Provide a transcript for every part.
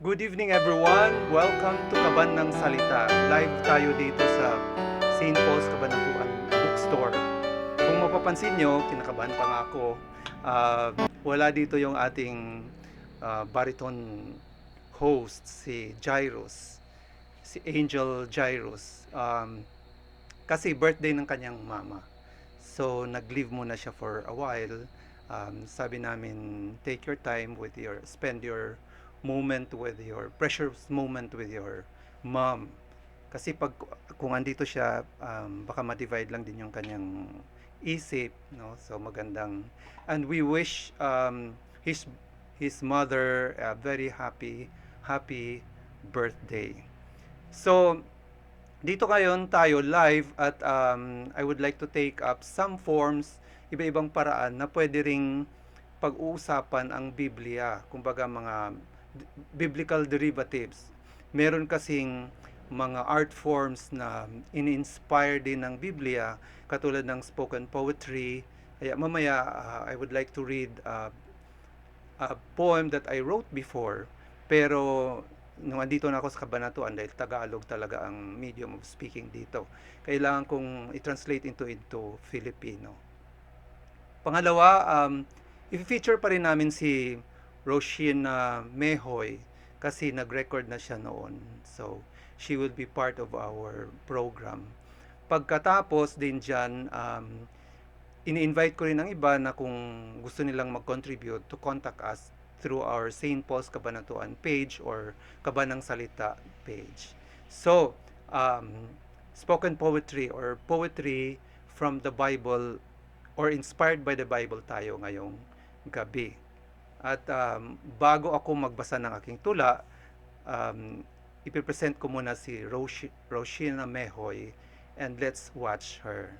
Good evening everyone! Welcome to Kaban ng Salita. Live tayo dito sa St. Paul's Cabanatuan Bookstore. Kung mapapansin nyo, kinakabahan pa nga ako. Wala dito yung ating baritone host, si Jairus. Si Angel Jairus. Kasi birthday ng kanyang mama. So, nag-leave muna siya for a while. Sabi namin, take your time spend your precious moment with your mom. Kasi kung andito siya, baka ma-divide lang din yung kanyang isip, no? So magandang, and we wish his mother a very happy birthday. So dito ngayon tayo live at I would like to take up some forms, iba-ibang paraan na pwede ring pag-uusapan ang Biblia, kumbaga mga biblical derivatives. Meron kasing mga art forms na in-inspire din ng Biblia, katulad ng spoken poetry. Kaya mamaya I would like to read a poem that I wrote before, pero nung andito na ako sa Kabanatuan, dahil Tagalog talaga ang medium of speaking dito, kailangan kong i-translate into Filipino. Pangalawa, i-feature pa rin namin si Roshina Mehoy kasi nag-record na siya noon. So, she will be part of our program. Pagkatapos din dyan, ini-invite ko rin ang iba na kung gusto nilang mag-contribute to contact us through our St. Paul's Cabanatuan page or Kabanang Salita page. So, spoken poetry or poetry from the Bible or inspired by the Bible tayo ngayong gabi. At bago ako magbasa ng aking tula, ipipresent ko muna si Roshina Mehoy, and let's watch her.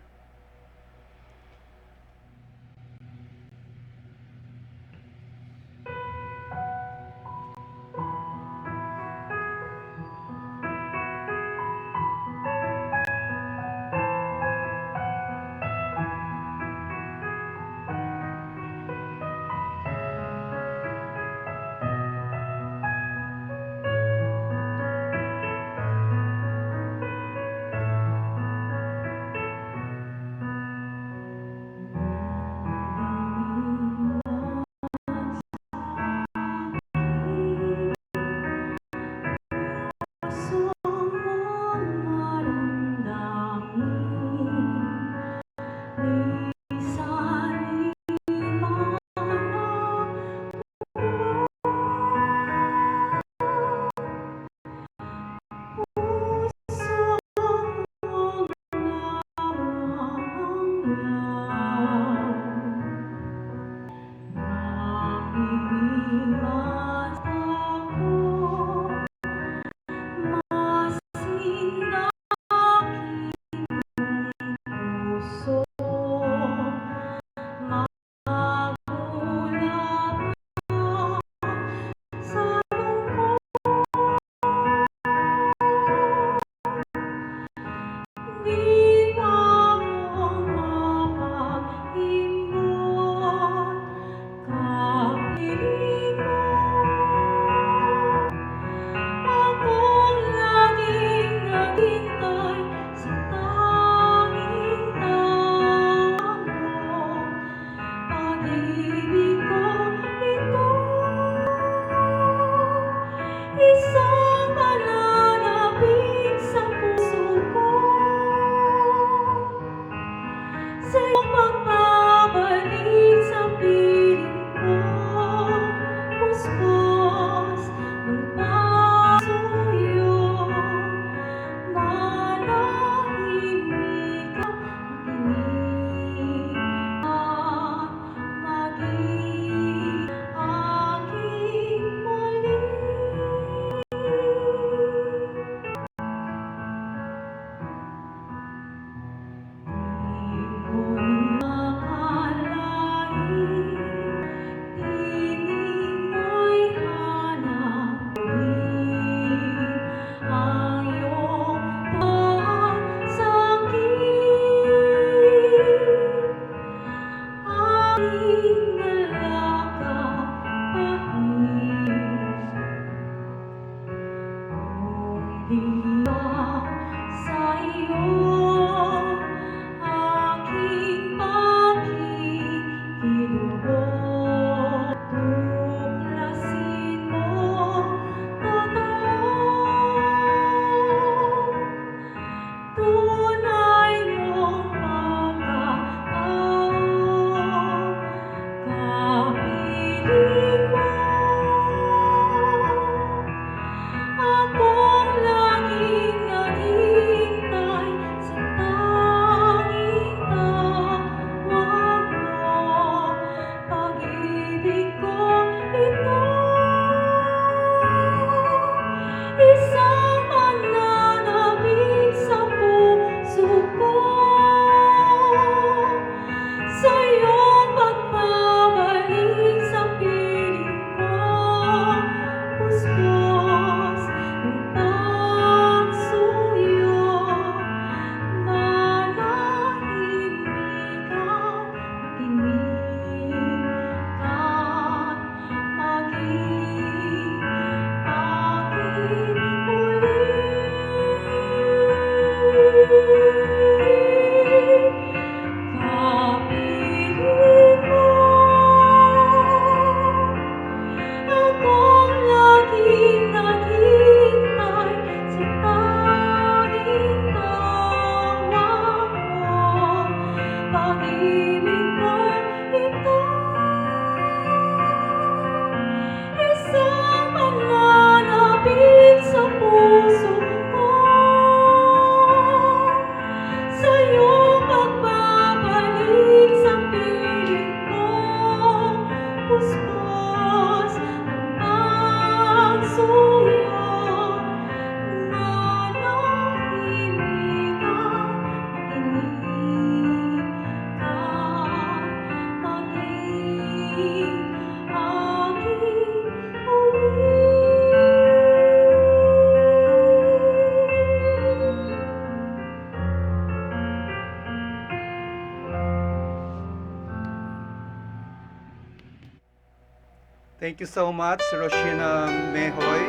Thank you so much, Roshina Mehoy.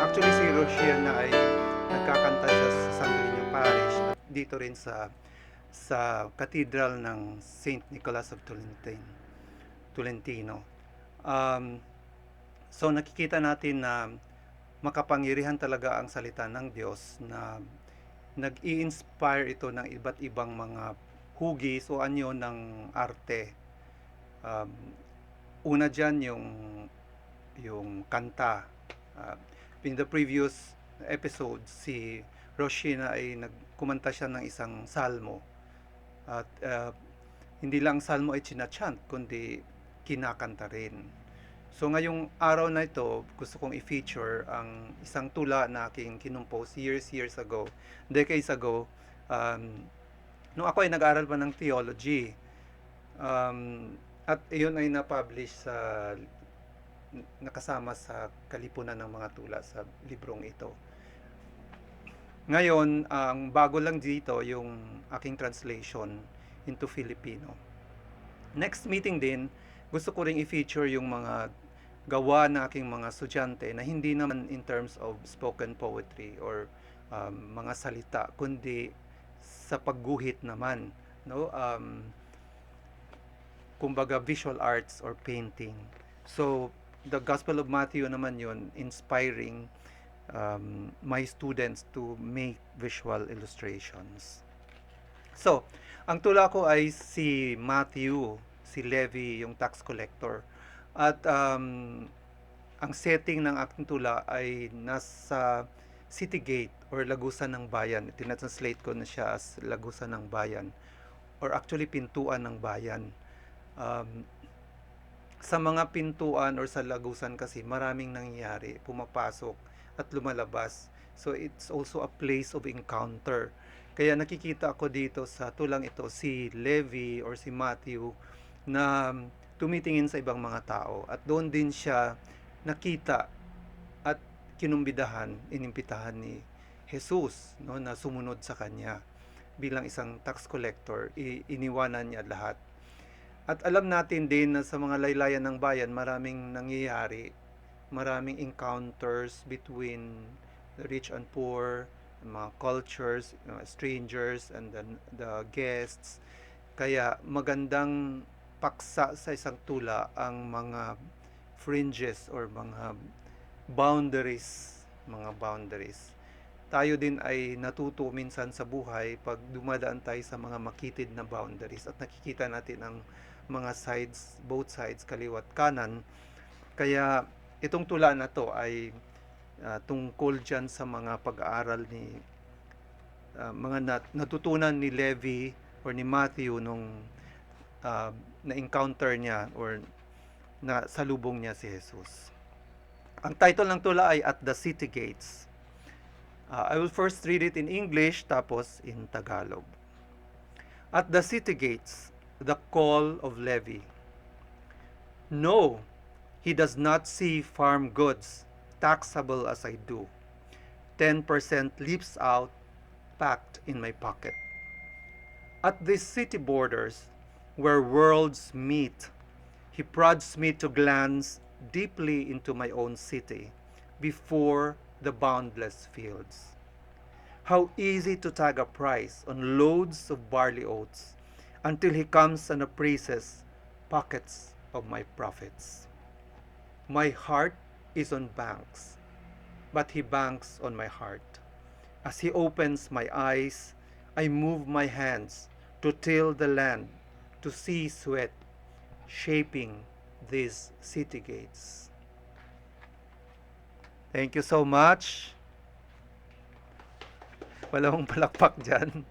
Actually, si Roshina ay nagkakanta siya sa Santo Niño Parish at dito rin sa Cathedral ng Saint Nicholas of Tolentino. Um, so nakikita natin na makapangyarihan talaga ang salita ng Diyos na nag-i-inspire ito ng iba't ibang mga hugis o anyo ng arte. Um, Una dyan yung kanta. Uh, in the previous episode, si Roshina ay nagkumanta siya ng isang salmo. At hindi lang salmo ay chinachant, kundi kinakanta rin. So ngayong araw na ito, gusto kong i-feature ang isang tula na aking kinumpose years ago, decades ago, nung ako ay nag-aral pa ng theology. At iyon ay na-publish nakasama sa kalipunan ng mga tula sa librong ito. Ngayon, ang bago lang dito yung aking translation into Filipino. Next meeting din, gusto ko ring i-feature yung mga gawa na aking mga estudyante na hindi naman in terms of spoken poetry or mga salita, kundi sa pagguhit naman, no? Kumbaga visual arts or painting. So, the Gospel of Matthew naman yun, inspiring my students to make visual illustrations. So, ang tula ko ay si Matthew, si Levi, yung tax collector. At ang setting ng aking tula ay nasa city gate or lagusan ng bayan. Tinatranslate ko na siya as lagusan ng bayan or actually pintuan ng bayan. Sa mga pintuan or sa lagusan kasi maraming nangyayari, pumapasok at lumalabas. So it's also a place of encounter. Kaya nakikita ako dito sa tulang ito si Levi or si Matthew na tumitingin sa ibang mga tao at doon din siya nakita at kinumbidahan, inimbitahan ni Jesus, no, na sumunod sa kanya bilang isang tax collector. Iniwanan niya lahat. At alam natin din na sa mga laylayan ng bayan, maraming nangyayari, maraming encounters between the rich and poor, mga cultures, strangers, and the guests. Kaya magandang paksa sa isang tula ang mga fringes or mga boundaries. Tayo din ay natuto minsan sa buhay pag dumadaan tayo sa mga makitid na boundaries at nakikita natin ang mga sides, both sides, kaliwat kanan. Kaya itong tula na to ay tungkol dyan sa mga pag-aaral ni mga natutunan ni Levi or ni Matthew nung na-encounter niya or na salubong niya si Jesus. Ang title ng tula ay At the City Gates. I will first read it in English tapos in Tagalog. At the city gates, the call of Levi. No, he does not see farm goods taxable as I do. 10% leaps out, packed in my pocket. At the city borders, where worlds meet, he prods me to glance deeply into my own city before the boundless fields. How easy to tag a price on loads of barley oats until he comes and appraises pockets of my profits. My heart is on banks, but he banks on my heart. As he opens my eyes, I move my hands to till the land, to see sweat shaping these city gates. Thank you so much. Wala mong palakpak dyan.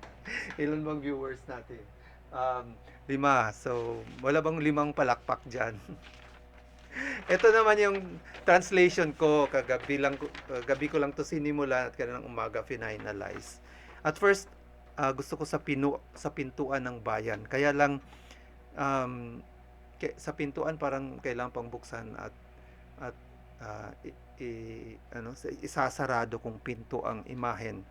Ilan bang viewers natin? 5. So, wala bang 5 palakpak dyan? Ito naman yung translation ko. Gabi ko lang to sinimula at kailangan umaga finalize. At first, gusto ko sa pintuan ng bayan. Kaya lang, sa pintuan parang kailangan pang buksan at isasarado kung pinto ang imahen.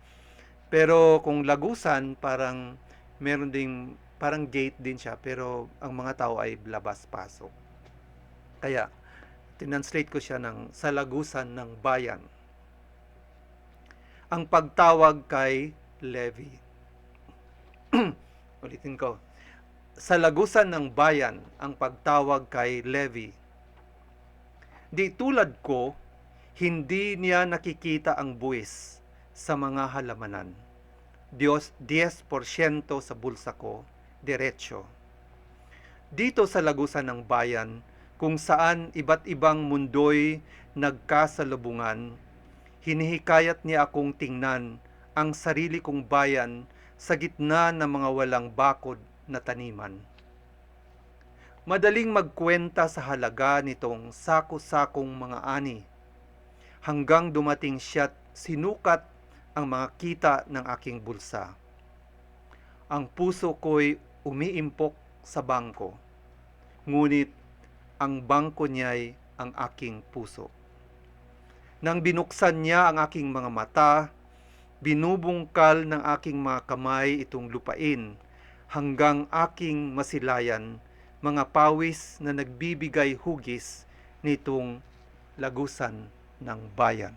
Pero kung lagusan, parang meron ding parang gate din siya pero ang mga tao ay labas-pasok. Kaya tinanslate ko siya ng salagusan ng bayan. Ang pagtawag kay Levi. Ulitin ko. Salagusan ng bayan ang pagtawag kay Levi. Di tulad ko, hindi niya nakikita ang buwis sa mga halamanan. 10% sa bulsa ko, diretso. Dito sa lagusan ng bayan, kung saan iba't ibang mundo'y nagkasalubungan, hinihikayat niya akong tingnan ang sarili kong bayan sa gitna ng mga walang bakod na taniman. Madaling magkwenta sa halaga nitong sako-sakong mga ani, hanggang dumating siya't sinukat ang mga kita ng aking bulsa. Ang puso ko'y umiimpok sa bangko, ngunit ang bangko niya'y ang aking puso. Nang binuksan niya ang aking mga mata, binubungkal ng aking mga kamay itong lupain hanggang aking masilayan mga pawis na nagbibigay hugis nitong lagusan ng bayan.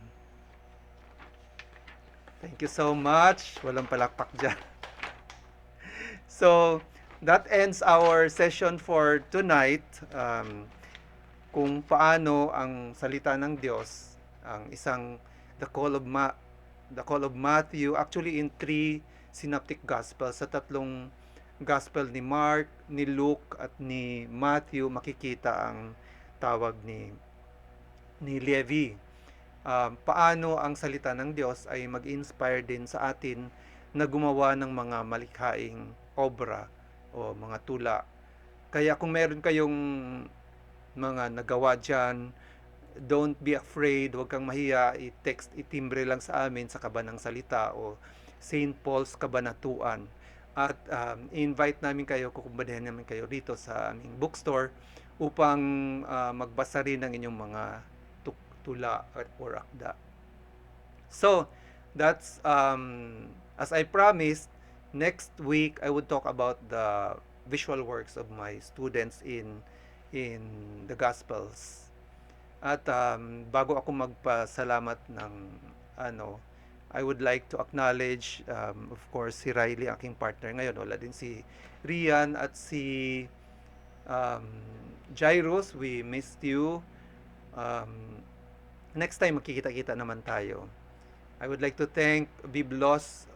Thank you so much. Walang palakpak dyan. So, that ends our session for tonight. Kung paano ang salita ng Diyos, ang isang the call of Matthew, actually in 3 synoptic gospels, sa 3 gospel ni Mark, ni Luke at ni Matthew, makikita ang tawag ni Levi. Paano ang salita ng Diyos ay mag-inspire din sa atin na gumawa ng mga malikhaing obra o mga tula. Kaya kung meron kayong mga nagawa dyan, don't be afraid, huwag kang mahiya, i-text, itimbre lang sa amin sa Kabanang Salita o St. Paul's Kabanatuan. At invite namin kayo, kukumbadihan namin kayo dito sa aming bookstore upang magbasa rin ng inyong mga tula or akda. So, that's, as I promised, next week I would talk about the visual works of my students in the Gospels. At bago ako magpasalamat ng I would like to acknowledge, of course, si Riley, aking partner ngayon. Wala din si Rian at si Jairus. We missed you. Next time, makikita-kita naman tayo. I would like to thank Biblos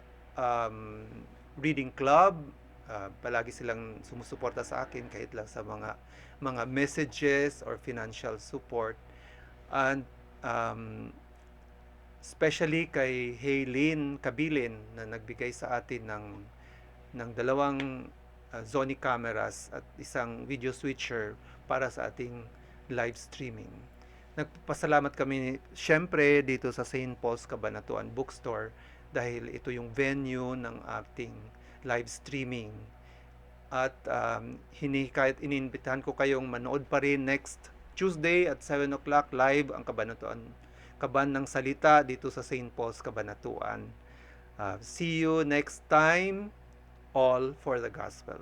Reading Club. Palagi silang sumusuporta sa akin kahit lang sa mga messages or financial support. And especially kay Haylene Kabilin na nagbigay sa atin ng 2 Sony cameras at isang video switcher para sa ating live streaming. Nagpasalamat kami syempre dito sa St. Paul's Kabanatuan Bookstore dahil ito yung venue ng ating live streaming. At hinihikayat, iniimbitahan ko kayong manood pa rin next Tuesday at 7 o'clock live ang Kaban ng Salita dito sa St. Paul's Kabanatuan. See you next time, all for the gospel.